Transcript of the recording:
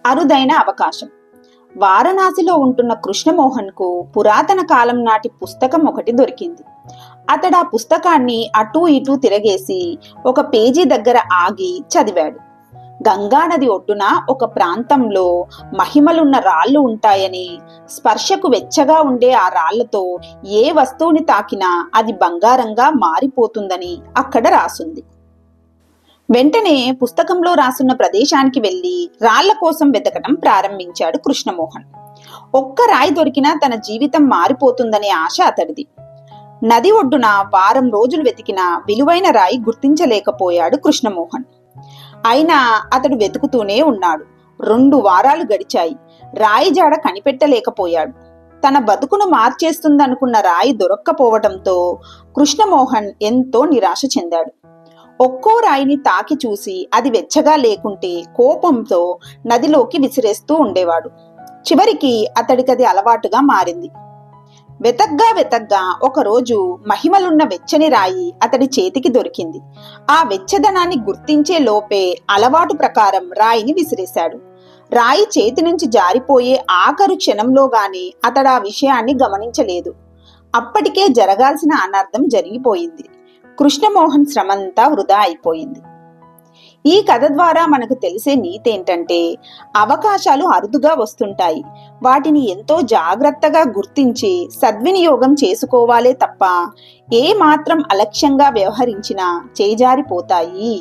అరుదైన అవకాశం. వారణాసిలో ఉంటున్న కృష్ణమోహన్కు పురాతన కాలం నాటి పుస్తకం ఒకటి దొరికింది. అతడు ఆ పుస్తకాన్ని అటూ ఇటూ తిరగేసి ఒక పేజీ దగ్గర ఆగి చదివాడు. గంగానది ఒడ్డున ఒక ప్రాంతంలో మహిమలున్న రాళ్లు ఉంటాయని, స్పర్శకు వెచ్చగా ఉండే ఆ రాళ్లతో ఏ వస్తువుని తాకినా అది బంగారంగా మారిపోతుందని అక్కడ రాసుంది. వెంటనే పుస్తకంలో రాసున్న ప్రదేశానికి వెళ్లి రాళ్ల కోసం వెతకడం ప్రారంభించాడు కృష్ణమోహన్. ఒక్క రాయి దొరికినా తన జీవితం మారిపోతుందనే ఆశ అతడిది. నది ఒడ్డున వారం రోజులు వెతికినా విలువైన రాయి గుర్తించలేకపోయాడు కృష్ణమోహన్. అయినా అతడు వెతుకుతూనే ఉన్నాడు. 2 వారాలు గడిచాయి. రాయి జాడ కనిపెట్టలేకపోయాడు. తన బతుకును మార్చేస్తుందనుకున్న రాయి దొరక్కపోవడంతో కృష్ణమోహన్ ఎంతో నిరాశ చెందాడు. ఒక్కో రాయిని తాకి చూసి అది వెచ్చగా లేకుంటే కోపంతో నదిలోకి విసిరేస్తూ ఉండేవాడు. చివరికి అతడికది అలవాటుగా మారింది. వెతగ్గా ఒకరోజు మహిమలున్న వెచ్చని రాయి అతడి చేతికి దొరికింది. ఆ వెచ్చదనాన్ని గుర్తించే లోపే అలవాటు ప్రకారం రాయిని విసిరేశాడు. రాయి చేతి నుంచి జారిపోయే ఆఖరు క్షణంలోగానే అతడు ఆ విషయాన్ని గమనించలేదు. అప్పటికే జరగాల్సిన అనర్థం జరిగిపోయింది. కృష్ణమోహన్ శ్రమంతా వృధా అయిపోయింది. ఈ కథ ద్వారా మనకు తెలిసే నీతి ఏంటంటే, అవకాశాలు అరుదుగా వస్తుంటాయి. వాటిని ఎంతో జాగ్రత్తగా గుర్తించి సద్వినియోగం చేసుకోవాలే తప్ప ఏ మాత్రం అలక్ష్యంగా వ్యవహరించినా చేజారిపోతాయి.